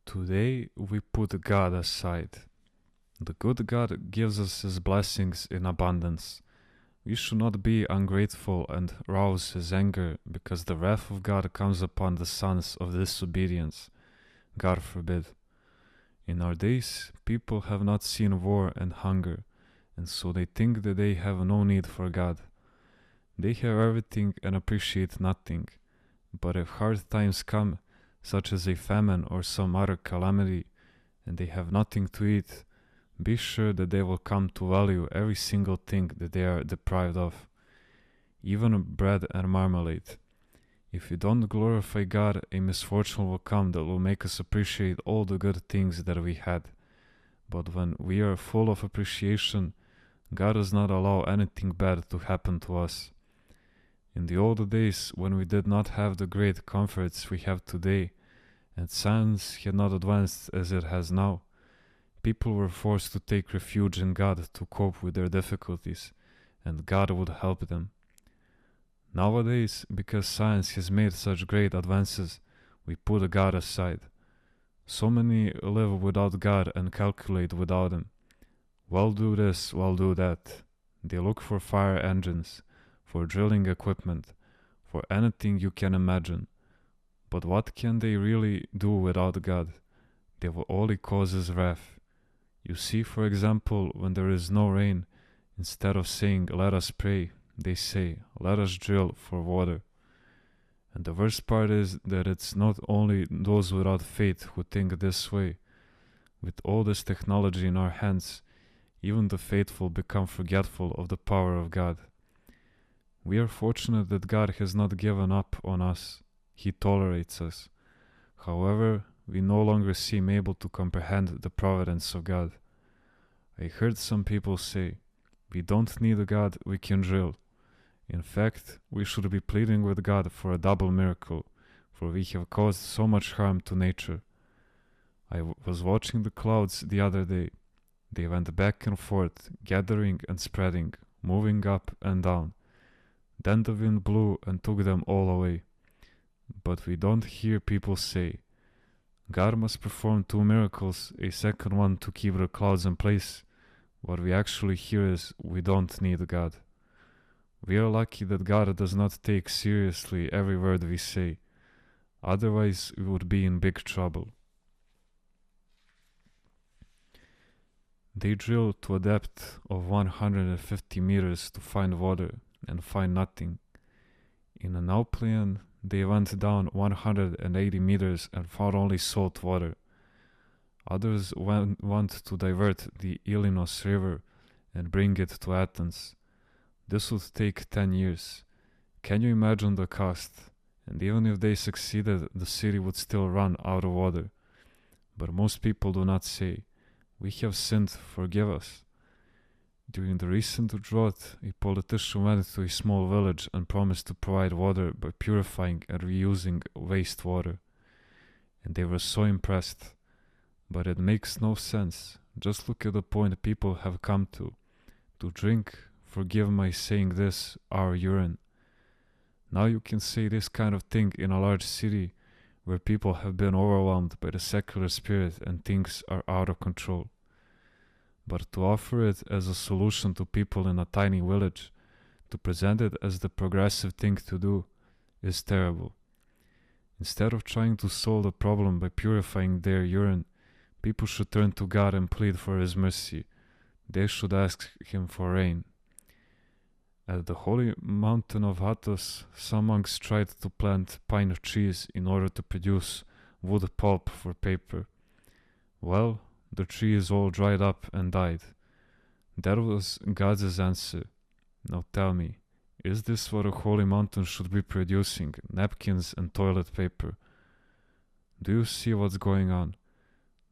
Today we put God aside. The good God gives us His blessings in abundance. We should not be ungrateful and rouse His anger, because the wrath of God comes upon the sons of disobedience. God forbid. In our days, people have not seen war and hunger, and so they think that they have no need for God. They have everything and appreciate nothing. But if hard times come, such as a famine or some other calamity, and they have nothing to eat, be sure that they will come to value every single thing that they are deprived of, even bread and marmalade. If we don't glorify God, a misfortune will come that will make us appreciate all the good things that we had. But when we are full of appreciation, God does not allow anything bad to happen to us. In the old days, when we did not have the great comforts we have today, and science had not advanced as it has now, people were forced to take refuge in God to cope with their difficulties, and God would help them. Nowadays, because science has made such great advances, we put God aside. So many live without God and calculate without Him. Well, do this, well, do that. They look for fire engines, for drilling equipment, for anything you can imagine. But what can they really do without God? They will only cause His wrath. You see, for example, when there is no rain, instead of saying, "Let us pray," they say, "Let us drill for water." And the worst part is that it's not only those without faith who think this way. With all this technology in our hands, even the faithful become forgetful of the power of God. We are fortunate that God has not given up on us. He tolerates us. However, we no longer seem able to comprehend the providence of God. I heard some people say, "We don't need a God, we can drill." In fact, we should be pleading with God for a double miracle, for we have caused so much harm to nature. I was watching the clouds the other day. They went back and forth, gathering and spreading, moving up and down. Then the wind blew and took them all away. But we don't hear people say, "God must perform 2 miracles, a second one to keep the clouds in place." What we actually hear is, "We don't need God." We are lucky that God does not take seriously every word we say. Otherwise, we would be in big trouble. They drill to a depth of 150 meters to find water and find nothing. In an Alplian, they went down 180 meters and found only salt water. Others want to divert the Illinois River and bring it to Athens. This would take 10 years. Can you imagine the cost? And even if they succeeded, the city would still run out of water. But most people do not say, "We have sinned, forgive us." During the recent drought, a politician went to a small village and promised to provide water by purifying and reusing wastewater. And they were so impressed. But it makes no sense. Just look at the point people have come to. To drink, forgive my saying this, our urine. Now you can say this kind of thing in a large city where people have been overwhelmed by the secular spirit and things are out of control. But to offer it as a solution to people in a tiny village, to present it as the progressive thing to do, is terrible. Instead of trying to solve the problem by purifying their urine, people should turn to God and plead for His mercy. They should ask Him for rain. At the holy mountain of Athos, some monks tried to plant pine trees in order to produce wood pulp for paper. Well, the trees all dried up and died. That was God's answer. Now tell me, is this what a holy mountain should be producing, napkins and toilet paper? Do you see what's going on?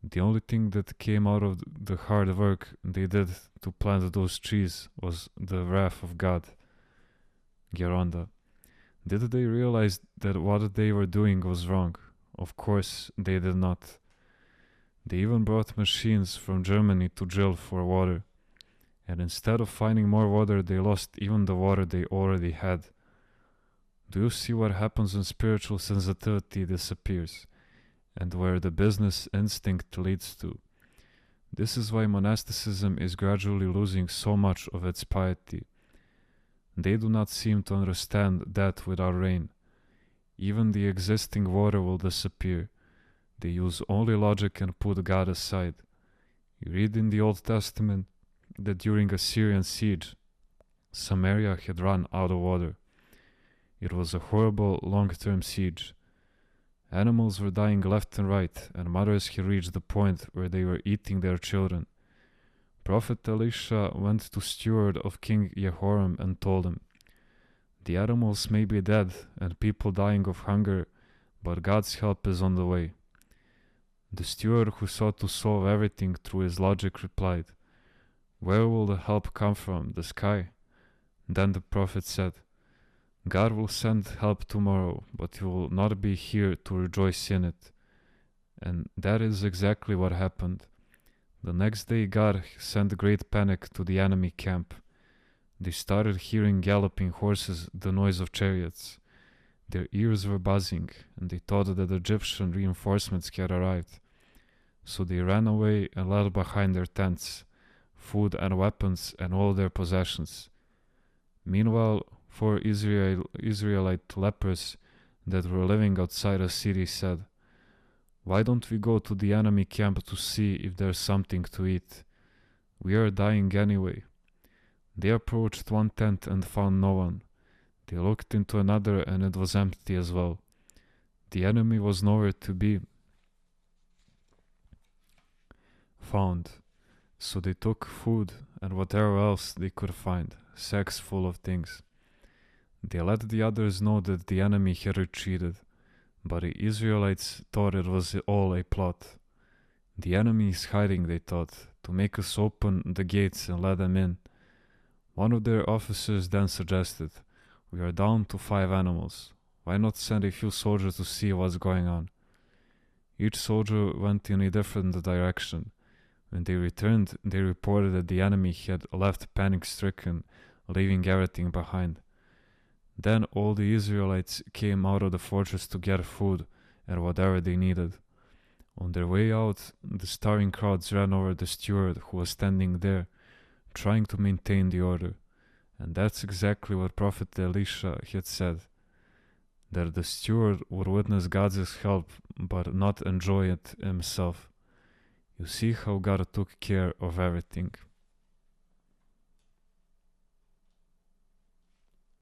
The only thing that came out of the hard work they did to plant those trees was the wrath of God. Geronda. Did they realize that what they were doing was wrong? Of course they did not. They even brought machines from Germany to drill for water. And instead of finding more water, they lost even the water they already had. Do you see what happens when spiritual sensitivity disappears? and where the business instinct leads to. This is why monasticism is gradually losing so much of its piety. They do not seem to understand that without rain, even the existing water will disappear. They use only logic and put God aside. You read in the Old Testament that during a Syrian siege, Samaria had run out of water. It was a horrible long-term siege. Animals were dying left and right, and mothers had reached the point where they were eating their children. Prophet Elisha went to steward of King Jehoram and told him, "The animals may be dead and people dying of hunger, but God's help is on the way." The steward, who sought to solve everything through his logic, replied, "Where will the help come from? The sky?" Then the prophet said, "God will send help tomorrow, but you will not be here to rejoice in it." And that is exactly what happened. The next day God sent great panic to the enemy camp. They started hearing galloping horses, the noise of chariots. Their ears were buzzing, and they thought that the Egyptian reinforcements had arrived. So they ran away and left behind their tents, food and weapons and all their possessions. Meanwhile, 4 Israelite lepers that were living outside the city said, "Why don't we go to the enemy camp to see if there's something to eat? We are dying anyway." They approached one tent and found no one. They looked into another and it was empty as well. The enemy was nowhere to be found. So they took food and whatever else they could find, sacks full of things. They let the others know that the enemy had retreated, but the Israelites thought it was all a plot. "The enemy is hiding," they thought, "to make us open the gates and let them in." One of their officers then suggested, "We are down to 5 animals. Why not send a few soldiers to see what's going on?" Each soldier went in a different direction. When they returned, they reported that the enemy had left panic-stricken, leaving everything behind. Then all the Israelites came out of the fortress to get food and whatever they needed. On their way out, the starving crowds ran over the steward who was standing there, trying to maintain the order. And that's exactly what Prophet Elisha had said, that the steward would witness God's help but not enjoy it himself. You see how God took care of everything.